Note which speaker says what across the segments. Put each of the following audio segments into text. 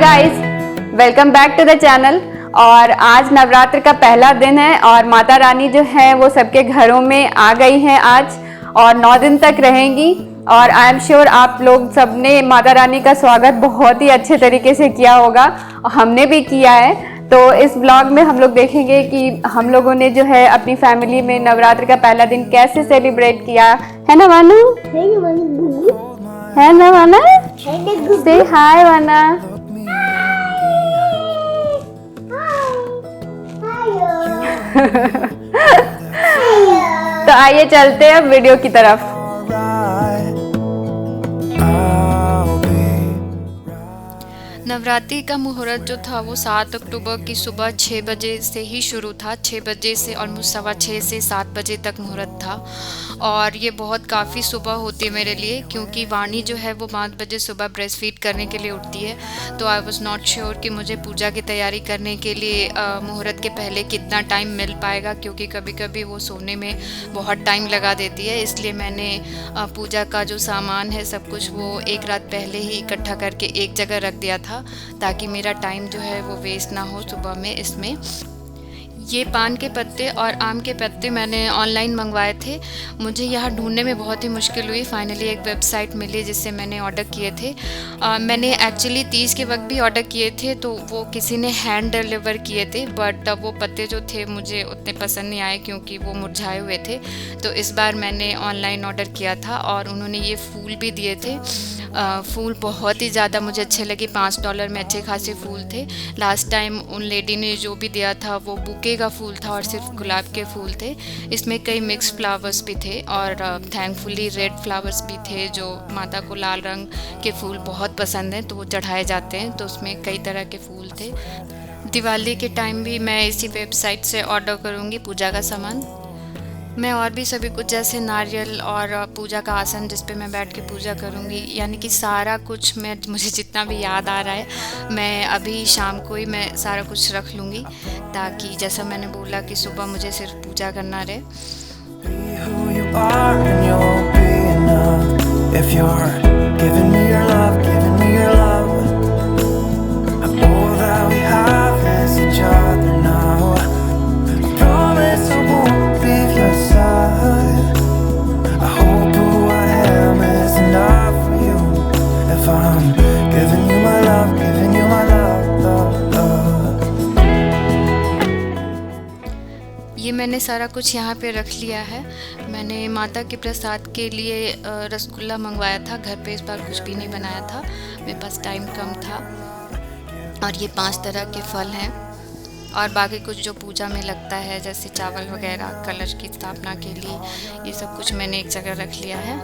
Speaker 1: Guys, welcome back to the channel. और आज नवरात्र का पहला दिन है और माता रानी जो है वो सबके घरों में आ गई हैं आज और 9 दिन तक रहेंगी। और आई एम श्योर आप लोग सबने माता रानी का स्वागत बहुत ही अच्छे तरीके से किया होगा और हमने भी किया है। तो इस ब्लॉग में हम लोग देखेंगे कि हम लोगों ने जो है अपनी फैमिली में नवरात्र का पहला दिन कैसे सेलिब्रेट किया है ना वानू? है ना वाना? से हाय वाना। तो आइए चलते हैं अब वीडियो की तरफ।
Speaker 2: नवरात्रि का मुहूर्त जो था वो 7 अक्टूबर की सुबह 6 बजे से ही शुरू था। 6 बजे से ऑलमोस्ट 6:15 से 7 बजे तक मुहूर्त था। और ये बहुत काफ़ी सुबह होती है मेरे लिए, क्योंकि वाणी जो है वो 5 बजे सुबह ब्रेस्ट फीड करने के लिए उठती है। तो आई वॉज़ नॉट श्योर कि मुझे पूजा की तैयारी करने के लिए मुहूर्त के पहले कितना टाइम मिल पाएगा, क्योंकि कभी कभी वो सोने में बहुत टाइम लगा देती है। इसलिए मैंने पूजा का जो सामान है सब कुछ वो एक रात पहले ही इकट्ठा करके एक जगह रख दिया था, ताकि मेरा टाइम जो है वो वेस्ट ना हो सुबह में। इसमें ये पान के पत्ते और आम के पत्ते मैंने ऑनलाइन मंगवाए थे। मुझे यहाँ ढूंढने में बहुत ही मुश्किल हुई। फाइनली एक वेबसाइट मिली जिससे मैंने ऑर्डर किए थे। मैंने एक्चुअली 30 के वक्त भी ऑर्डर किए थे, तो वो किसी ने हैंड डिलीवर किए थे, बट वो पत्ते जो थे मुझे उतने पसंद नहीं आए क्योंकि वो मुरझाए हुए थे। तो इस बार मैंने ऑनलाइन ऑर्डर किया था और उन्होंने ये फूल भी दिए थे। फूल बहुत ही ज़्यादा मुझे अच्छे लगे। $5 में अच्छे खासे फूल थे। लास्ट टाइम उन लेडी ने जो भी दिया था वो बुके का फूल था और सिर्फ गुलाब के फूल थे। इसमें कई मिक्स फ्लावर्स भी थे और थैंकफुली रेड फ्लावर्स भी थे, जो माता को लाल रंग के फूल बहुत पसंद हैं तो वो चढ़ाए जाते हैं। तो उसमें कई तरह के फूल थे। दिवाली के टाइम भी मैं इसी वेबसाइट से ऑर्डर करूँगी पूजा का सामान। मैं और भी सभी कुछ जैसे नारियल और पूजा का आसन जिस पे मैं बैठ के पूजा करूँगी, यानी कि सारा कुछ मुझे जितना भी याद आ रहा है मैं अभी शाम को ही मैं सारा कुछ रख लूँगी, ताकि जैसा मैंने बोला कि सुबह मुझे सिर्फ पूजा करना रहे। ये मैंने सारा कुछ यहाँ पे रख लिया है। मैंने माता के प्रसाद के लिए रसगुल्ला मंगवाया था। घर पे इस बार कुछ भी नहीं बनाया था, मेरे पास टाइम कम था। और ये 5 तरह के फल हैं और बाकी कुछ जो पूजा में लगता है जैसे चावल वगैरह कलश की स्थापना के लिए, ये सब कुछ मैंने एक जगह रख लिया है।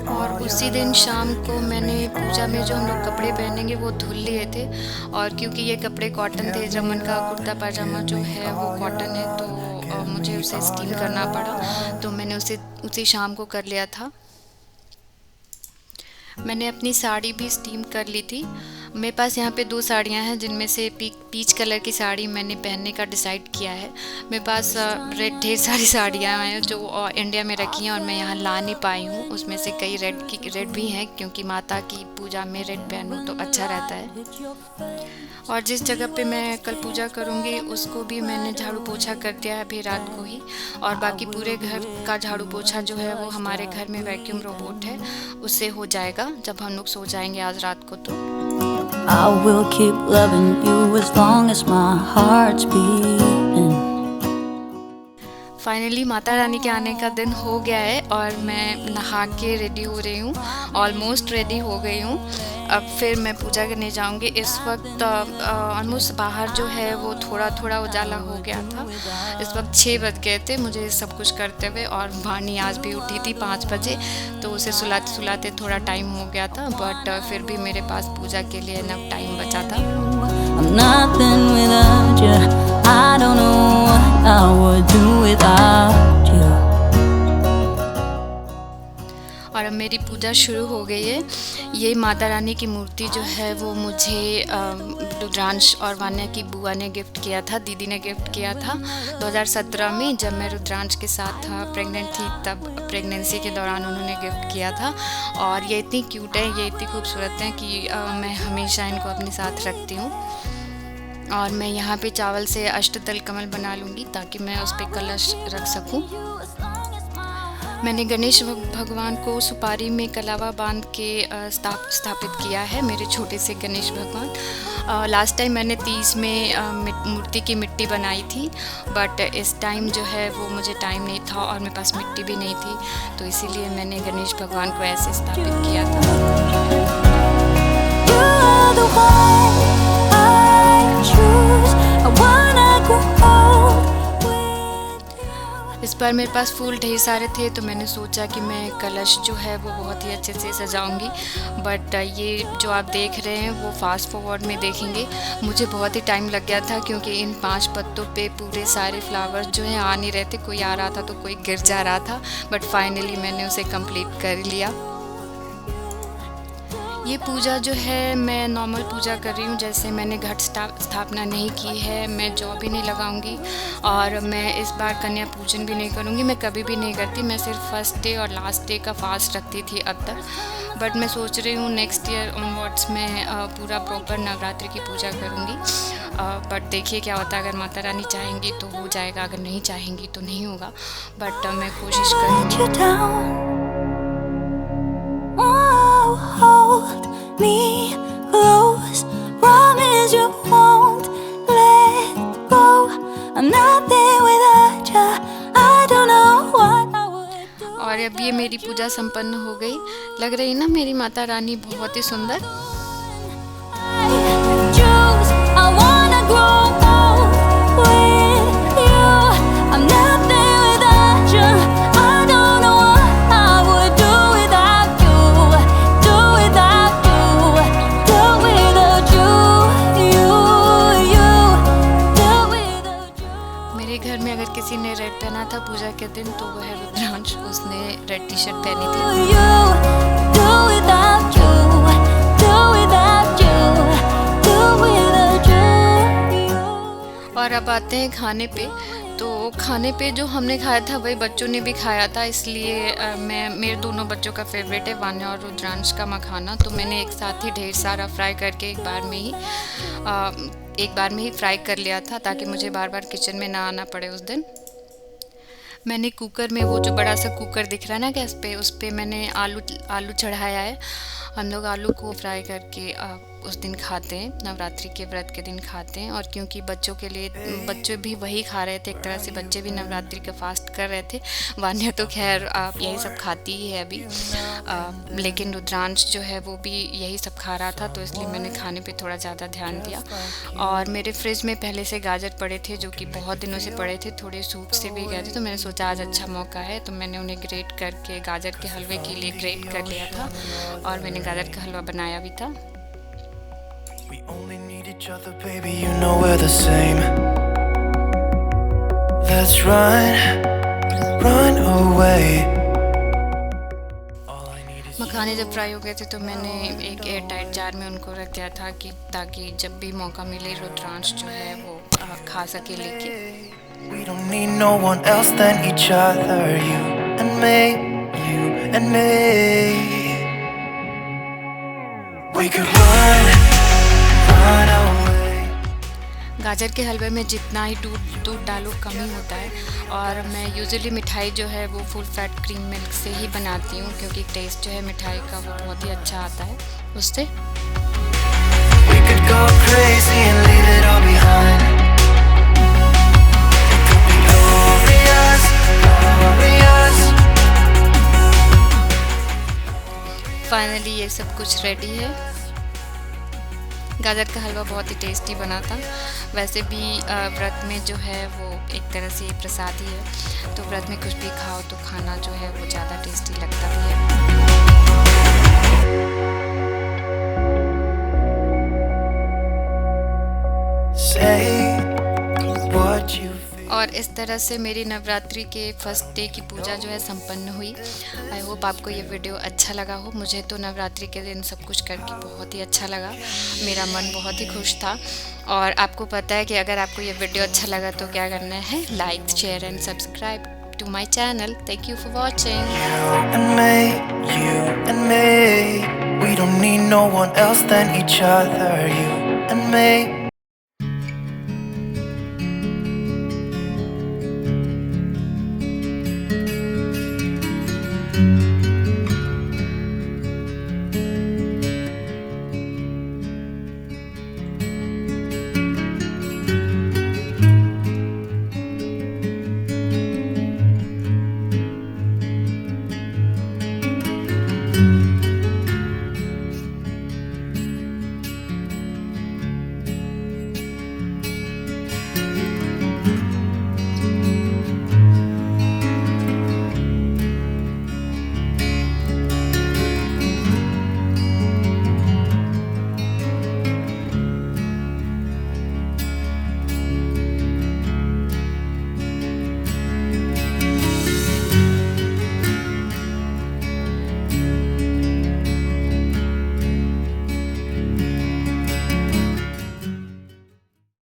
Speaker 2: और उसी दिन शाम को मैंने पूजा में जो हम लोग कपड़े पहनेंगे वो धुल लिए थे। और क्योंकि ये कपड़े कॉटन थे, रमन का कुर्ता पाजामा जो है वो कॉटन है, तो मुझे उसे स्टीम करना पड़ा। तो मैंने उसी शाम को कर लिया था। मैंने अपनी साड़ी भी स्टीम कर ली थी। मेरे पास यहाँ पे 2 साड़ियाँ हैं, जिनमें से पीच कलर की साड़ी मैंने पहनने का डिसाइड किया है। मेरे पास ढेर सारी साड़ियाँ हैं जो इंडिया में रखी हैं और मैं यहाँ ला नहीं पाई हूँ। उसमें से कई रेड भी हैं, क्योंकि माता की पूजा में रेड पहनूँ तो अच्छा रहता है। और जिस जगह पे मैं कल पूजा करूँगी उसको भी मैंने झाड़ू पोछा कर दिया है अभी रात को ही। और बाकी पूरे घर का झाड़ू पोछा जो है वो हमारे घर में वैक्यूम रोबोट है, उससे हो जाएगा जब हम लोग सो जाएंगे आज रात को। तो
Speaker 3: I will keep loving you as long as my heart's beating.
Speaker 2: Finally Mata Rani के आने का दिन हो गया है और मैं नहा के रेडी हो रही हूँ। ऑलमोस्ट रेडी हो गई हूँ। अब फिर मैं पूजा करने जाऊँगी। इस वक्त ऑलमोस्ट बाहर जो है वो थोड़ा थोड़ा उजाला हो गया था। इस वक्त 6 बज गए थे मुझे सब कुछ करते हुए। और वाणी आज भी उठी थी 5 बजे, तो उसे सुलाते सुलाते थोड़ा टाइम हो गया था, बट फिर भी मेरे पास पूजा के लिए इनफ टाइम बचा था।
Speaker 3: I'm nothing without you. I don't know what I would do without you.
Speaker 2: और अब मेरी पूजा शुरू हो गई है। ये माता रानी की मूर्ति जो है वो मुझे रुद्रांश और वान्या की बुआ ने गिफ्ट किया था, दीदी ने गिफ्ट किया था 2017 में, जब मैं रुद्रांश के साथ प्रेग्नेंट थी। तब प्रेगनेंसी के दौरान उन्होंने गिफ्ट किया था। और ये इतनी क्यूट है, ये इतनी खूबसूरत है कि मैं हमेशा इनको अपने साथ रखती हूँ। और मैं यहाँ पे चावल से अष्टदल कमल बना लूँगी ताकि मैं उस पर कलश रख सकूँ। मैंने गणेश भगवान को सुपारी में कलावा बांध के स्थापित किया है, मेरे छोटे से गणेश भगवान। लास्ट टाइम मैंने 30 में मूर्ति की मिट्टी बनाई थी, बट इस टाइम जो है वो मुझे टाइम नहीं था और मेरे पास मिट्टी भी नहीं थी, तो इसीलिए मैंने गणेश भगवान को ऐसे स्थापित किया था। इस बार मेरे पास फूल ढेर सारे थे, तो मैंने सोचा कि मैं कलश जो है वो बहुत ही अच्छे से सजाऊंगी। बट ये जो आप देख रहे हैं वो फास्ट फॉरवर्ड में देखेंगे। मुझे बहुत ही टाइम लग गया था क्योंकि इन 5 पत्तों पे पूरे सारे फ्लावर्स जो हैं आ नहीं रहे थे, कोई आ रहा था तो कोई गिर जा रहा था, बट फाइनली मैंने उसे कंप्लीट कर लिया। ये पूजा जो है मैं नॉर्मल पूजा कर रही हूँ, जैसे मैंने घट स्थापना नहीं की है, मैं जौ भी नहीं लगाऊंगी और मैं इस बार कन्या पूजन भी नहीं करूँगी। मैं कभी भी नहीं करती, मैं सिर्फ फर्स्ट डे और लास्ट डे का फास्ट रखती थी अब तक। बट मैं सोच रही हूँ नेक्स्ट ईयर ऑनवर्ड्स में पूरा प्रॉपर नवरात्रि की पूजा करूँगी। बट देखिए क्या होता है, अगर माता रानी चाहेंगी तो हो जाएगा, अगर नहीं चाहेंगी तो नहीं होगा। बट मैं कोशिश करूँगी।
Speaker 3: Hold me close, promise you won't let go. I'm nothing without you, I don't know what I would do.
Speaker 2: और अब ये मेरी पूजा संपन्न हो गई। लग रही ना मेरी माता रानी बहुत ही सुंदर।
Speaker 3: I wanna grow old with you. I'm nothing without you, I don't know what I would do without you. Do without you, do without you, do without you.
Speaker 2: मेरे घर में अगर किसी ने रेड पहना था पूजा के दिन तो वह है रुद्रांश, उसने रेड टी शर्ट पहनी थी।
Speaker 3: Do without you, do without you, do without you.
Speaker 2: और अब आते हैं खाने पे। तो खाने पे जो हमने खाया था वही बच्चों ने भी खाया था, इसलिए मेरे दोनों बच्चों का फेवरेट है वान्या और रुद्रांश का मखाना। तो मैंने एक साथ ही ढेर सारा फ्राई करके एक बार में ही फ्राई कर लिया था ताकि मुझे बार बार किचन में ना आना पड़े उस दिन। मैंने कुकर में, वो जो बड़ा सा कुकर दिख रहा है ना गैस पे, उस पर मैंने आलू चढ़ाया है। हम लोग आलू को फ्राई करके उस दिन खाते हैं, नवरात्रि के व्रत के दिन खाते हैं। और क्योंकि बच्चों के लिए, बच्चे भी वही खा रहे थे, एक तरह से बच्चे भी नवरात्रि का फास्ट कर रहे थे। वान्या तो खैर यही सब खाती ही है अभी, लेकिन रुद्रांश जो है वो भी यही सब खा रहा था, तो इसलिए मैंने खाने पे थोड़ा ज़्यादा ध्यान दिया। और मेरे फ्रिज में पहले से गाजर पड़े थे जो कि बहुत दिनों से पड़े थे, थोड़े सूख से भी गए थे, तो मैंने सोचा आज अच्छा मौका है, तो मैंने उन्हें ग्रेट करके गाजर के हलवे के लिए ग्रेट कर लिया था और मैंने गाजर का हलवा बनाया भी था।
Speaker 4: We only need each other, baby, you know we're the same. Let's run away.
Speaker 2: मखाने जब फ्राई हो गए थे तो मैंने एक एयर टाइट जार में उनको रख दिया था कि ताकि जब भी मौका मिले रुद्रांश जो है वो खा सके लेके।
Speaker 4: We don't need no one else than each other, you and me, you and me. We could run away.
Speaker 2: गाजर के हलवे में जितना ही दूध डालो कम ही होता है। और मैं यूजुअली मिठाई जो है वो फुल फैट क्रीम मिल्क से ही बनाती हूँ क्योंकि टेस्ट जो है मिठाई का वो बहुत ही अच्छा आता है उससे।
Speaker 4: We could go crazy and leave it all behind. It could be glorious, glorious.
Speaker 2: Finally ये सब कुछ रेडी है। गाजर का हलवा बहुत ही टेस्टी बना था। वैसे भी व्रत में जो है वो एक तरह से प्रसाद ही है, तो व्रत में कुछ भी खाओ तो खाना जो है वो ज़्यादा टेस्टी लगता भी है।
Speaker 4: Say what you feel.
Speaker 2: और इस तरह से मेरी नवरात्रि के फर्स्ट डे की पूजा जो है संपन्न हुई। आई होप आपको ये वीडियो अच्छा लगा हो। मुझे तो नवरात्रि के दिन सब कुछ करके बहुत ही अच्छा लगा, मेरा मन बहुत ही खुश था। और आपको पता है कि अगर आपको ये वीडियो अच्छा लगा तो क्या करना है, like, share and subscribe to my channel. Thank you for watching.
Speaker 4: You and me, we don't need no one else than each other. You and me.